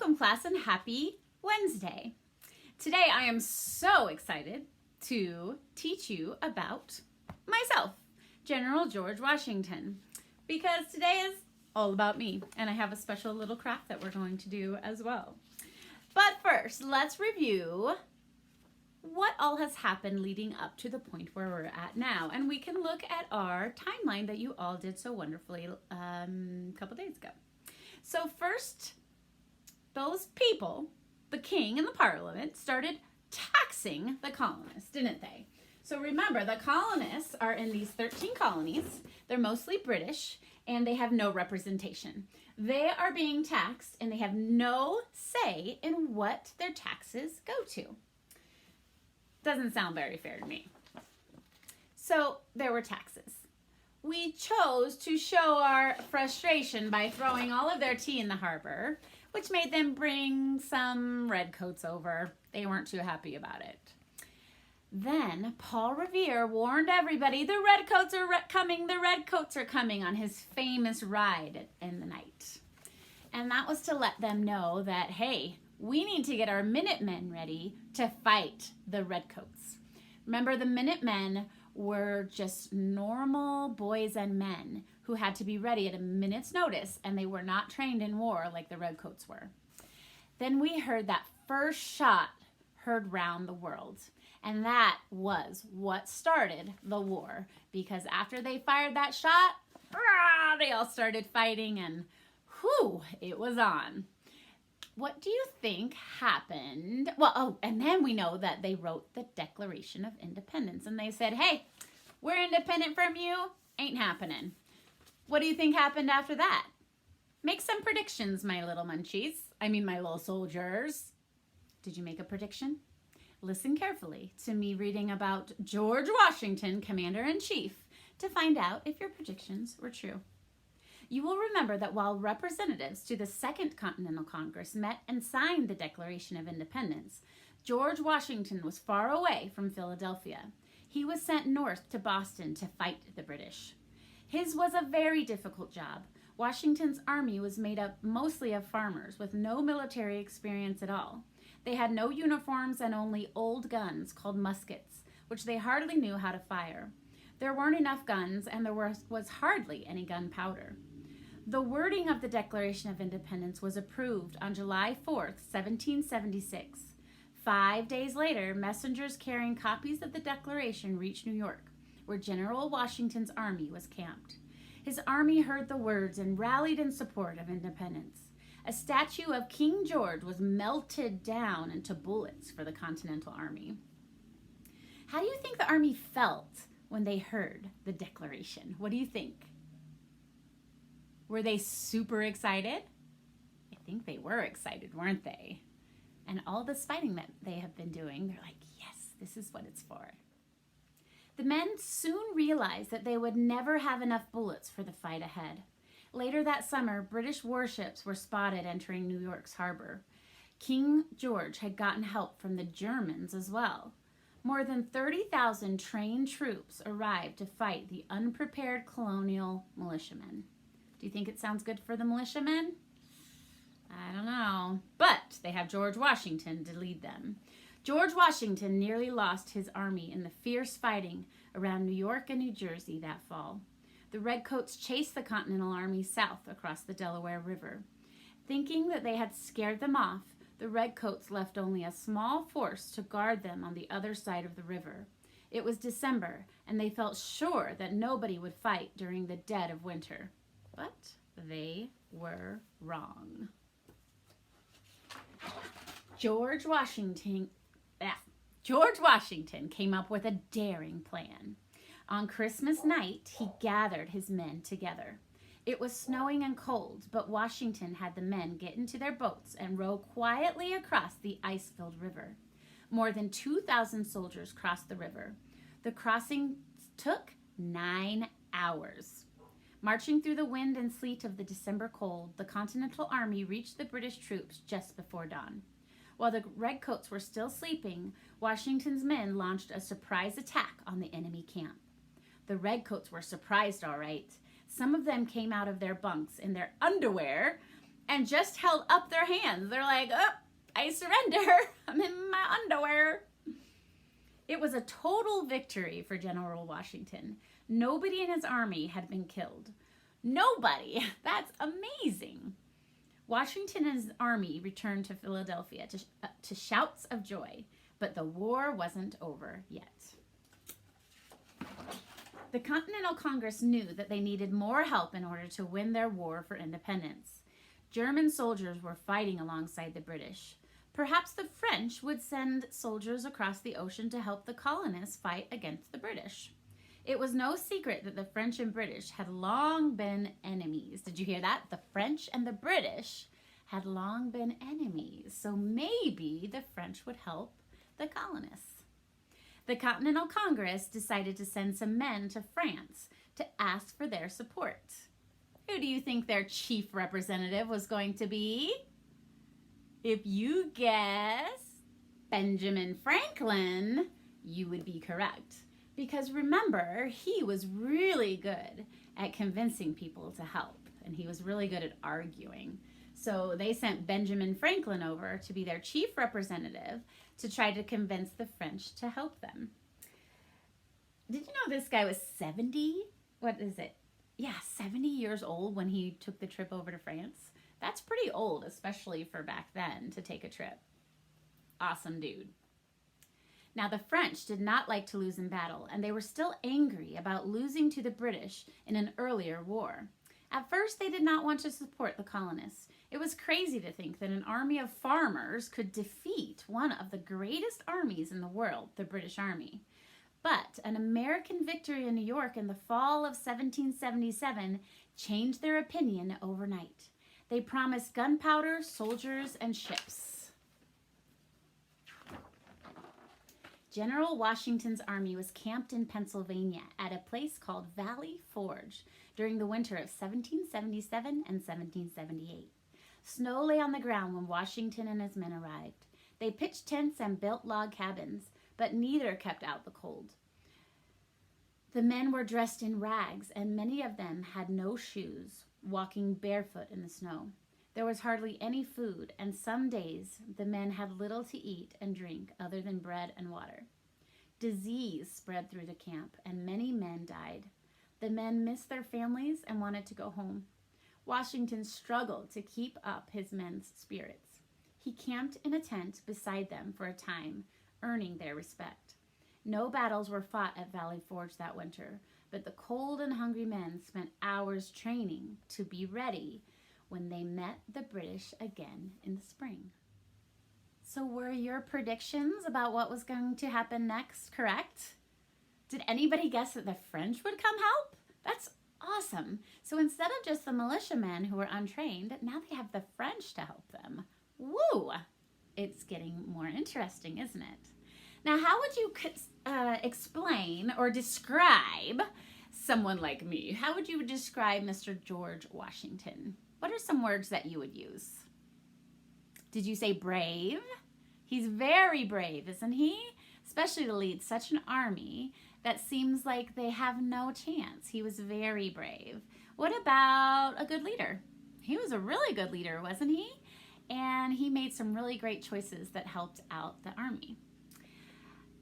Welcome class and happy Wednesday. Today I am so excited to teach you about myself, General George Washington, because today is all about me and I have a special little craft that we're going to do as well. But first, let's review what all has happened leading up to the point where we're at now. And we can look at our timeline that you all did so wonderfully a couple days ago. So first, those people, the king and the parliament, started taxing the colonists, didn't they? So remember, the colonists are in these 13 colonies. They're mostly British, and they have no representation. They are being taxed, and they have no say in what their taxes go to. Doesn't sound very fair to me. So there were taxes. We chose to show our frustration by throwing all of their tea in the harbor, which made them bring some redcoats over. They weren't too happy about it. Then Paul Revere warned everybody, the redcoats are coming, the redcoats are coming, on his famous ride in the night. And that was to let them know that, hey, we need to get our Minutemen ready to fight the redcoats. Remember, the Minutemen were just normal boys and men who had to be ready at a minute's notice, and they were not trained in war like the redcoats were. Then we heard that first shot heard round the world, and that was what started the war, because after they fired that shot, they all started fighting, and whew, it was on. What do you think happened? Well, and then we know that they wrote the Declaration of Independence, and they said, hey, we're independent from you, ain't happening. What do you think happened after that? Make some predictions, my little munchies. I mean, my little soldiers. Did you make a prediction? Listen carefully to me reading about George Washington, Commander-in-Chief, to find out if your predictions were true. You will remember that while representatives to the Second Continental Congress met and signed the Declaration of Independence, George Washington was far away from Philadelphia. He was sent north to Boston to fight the British. His was a very difficult job. Washington's army was made up mostly of farmers with no military experience at all. They had no uniforms and only old guns called muskets, which they hardly knew how to fire. There weren't enough guns, and there was hardly any gunpowder. The wording of the Declaration of Independence was approved on July 4th, 1776. 5 days later, messengers carrying copies of the Declaration reached New York, where General Washington's army was camped. His army heard the words and rallied in support of independence. A statue of King George was melted down into bullets for the Continental Army. How do you think the army felt when they heard the Declaration? What do you think? Were they super excited? I think they were excited, weren't they? And all this fighting that they have been doing, they're like, yes, this is what it's for. The men soon realized that they would never have enough bullets for the fight ahead. Later that summer, British warships were spotted entering New York's harbor. King George had gotten help from the Germans as well. More than 30,000 trained troops arrived to fight the unprepared colonial militiamen. Do you think it sounds good for the militiamen? I don't know. But they have George Washington to lead them. George Washington nearly lost his army in the fierce fighting around New York and New Jersey that fall. The redcoats chased the Continental Army south across the Delaware River. Thinking that they had scared them off, the redcoats left only a small force to guard them on the other side of the river. It was December, and they felt sure that nobody would fight during the dead of winter. But they were wrong. George Washington came up with a daring plan. On Christmas night, he gathered his men together. It was snowing and cold, but Washington had the men get into their boats and row quietly across the ice-filled river. More than 2,000 soldiers crossed the river. The crossing took 9 hours. Marching through the wind and sleet of the December cold, the Continental Army reached the British troops just before dawn. While the redcoats were still sleeping, Washington's men launched a surprise attack on the enemy camp. The redcoats were surprised, all right. Some of them came out of their bunks in their underwear and just held up their hands. They're like, oh, I surrender. I'm in my underwear. It was a total victory for General Washington. Nobody in his army had been killed. Nobody. That's amazing. Washington and his army returned to Philadelphia to shouts of joy, but the war wasn't over yet. The Continental Congress knew that they needed more help in order to win their war for independence. German soldiers were fighting alongside the British. Perhaps the French would send soldiers across the ocean to help the colonists fight against the British. It was no secret that the French and British had long been enemies. Did you hear that? The French and the British had long been enemies. So maybe the French would help the colonists. The Continental Congress decided to send some men to France to ask for their support. Who do you think their chief representative was going to be? If you guess Benjamin Franklin, you would be correct. Because remember, he was really good at convincing people to help, and he was really good at arguing. So they sent Benjamin Franklin over to be their chief representative to try to convince the French to help them. Did you know this guy was 70? What is it? Yeah, 70 years old when he took the trip over to France. That's pretty old, especially for back then, to take a trip. Awesome dude. Now, the French did not like to lose in battle, and they were still angry about losing to the British in an earlier war. At first, they did not want to support the colonists. It was crazy to think that an army of farmers could defeat one of the greatest armies in the world, the British Army. But an American victory in New York in the fall of 1777 changed their opinion overnight. They promised gunpowder, soldiers, and ships. General Washington's army was camped in Pennsylvania at a place called Valley Forge during the winter of 1777 and 1778. Snow lay on the ground when Washington and his men arrived. They pitched tents and built log cabins, but neither kept out the cold. The men were dressed in rags, and many of them had no shoes, walking barefoot in the snow. There was hardly any food, and some days the men had little to eat and drink other than bread and water. Disease spread through the camp, and many men died. The men missed their families and wanted to go home. Washington struggled to keep up his men's spirits. He camped in a tent beside them for a time, earning their respect. No battles were fought at Valley Forge that winter, but the cold and hungry men spent hours training to be ready when they met the British again in the spring. So were your predictions about what was going to happen next correct? Did anybody guess that the French would come help? That's awesome. So instead of just the militiamen who were untrained, now they have the French to help them. Woo! It's getting more interesting, isn't it? Now, how would you explain or describe someone like me? How would you describe Mr. George Washington? What are some words that you would use? Did you say brave? He's very brave, isn't he? Especially to lead such an army that seems like they have no chance. He was very brave. What about a good leader? He was a really good leader, wasn't he? And he made some really great choices that helped out the army.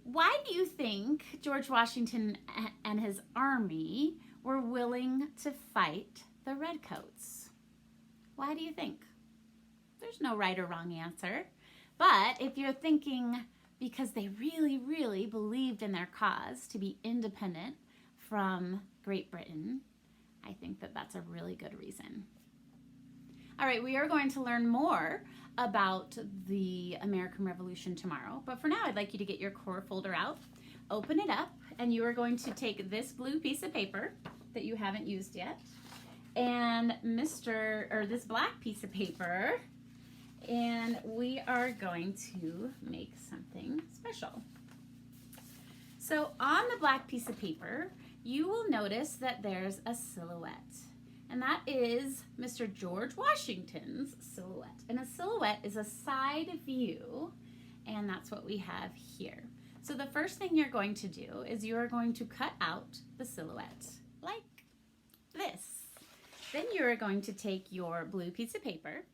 Why do you think George Washington and his army were willing to fight the Redcoats? Why do you think? There's no right or wrong answer. But if you're thinking because they really, really believed in their cause to be independent from Great Britain, I think that that's a really good reason. All right, we are going to learn more about the American Revolution tomorrow. But for now, I'd like you to get your core folder out, open it up, and you are going to take this blue piece of paper that you haven't used yet, and this black piece of paper, and we are going to make something special. So on the black piece of paper, you will notice that there's a silhouette. And that is Mr. George Washington's silhouette. And a silhouette is a side view, and that's what we have here. So the first thing you're going to do is you are going to cut out the silhouette like this. Then you're going to take your blue piece of paper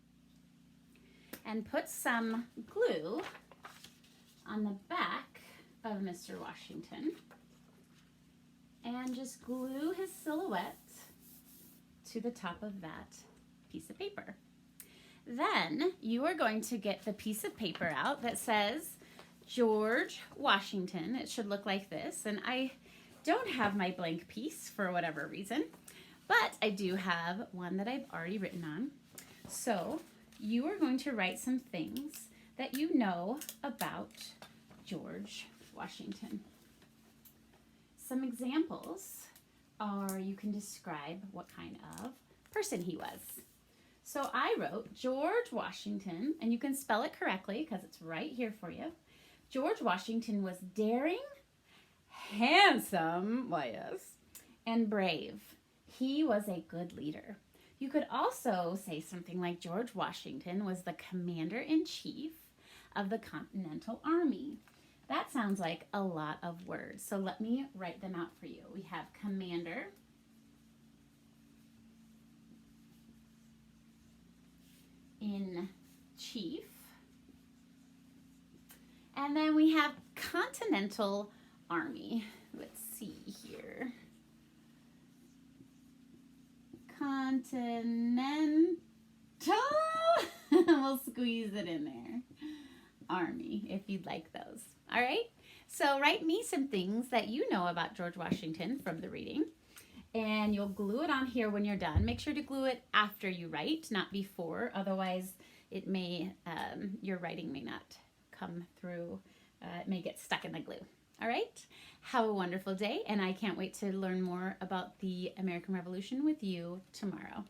and put some glue on the back of Mr. Washington and just glue his silhouette to the top of that piece of paper. Then you are going to get the piece of paper out that says George Washington. It should look like this, and I don't have my blank piece for whatever reason, but I do have one that I've already written on. So you are going to write some things that you know about George Washington. Some examples are you can describe what kind of person he was. So I wrote George Washington, and you can spell it correctly because it's right here for you. George Washington was daring, handsome, why yes, and brave. He was a good leader. You could also say something like George Washington was the commander-in-chief of the Continental Army. That sounds like a lot of words, so let me write them out for you. We have commander, in chief, and then we have Continental Army. Let's see here. Continental. We'll squeeze it in there. Army, if you'd like those. All right. So write me some things that you know about George Washington from the reading. And you'll glue it on here when you're done. Make sure to glue it after you write, not before. Otherwise, it may your writing may not come through. It may get stuck in the glue. All right? Have a wonderful day, and I can't wait to learn more about the American Revolution with you tomorrow.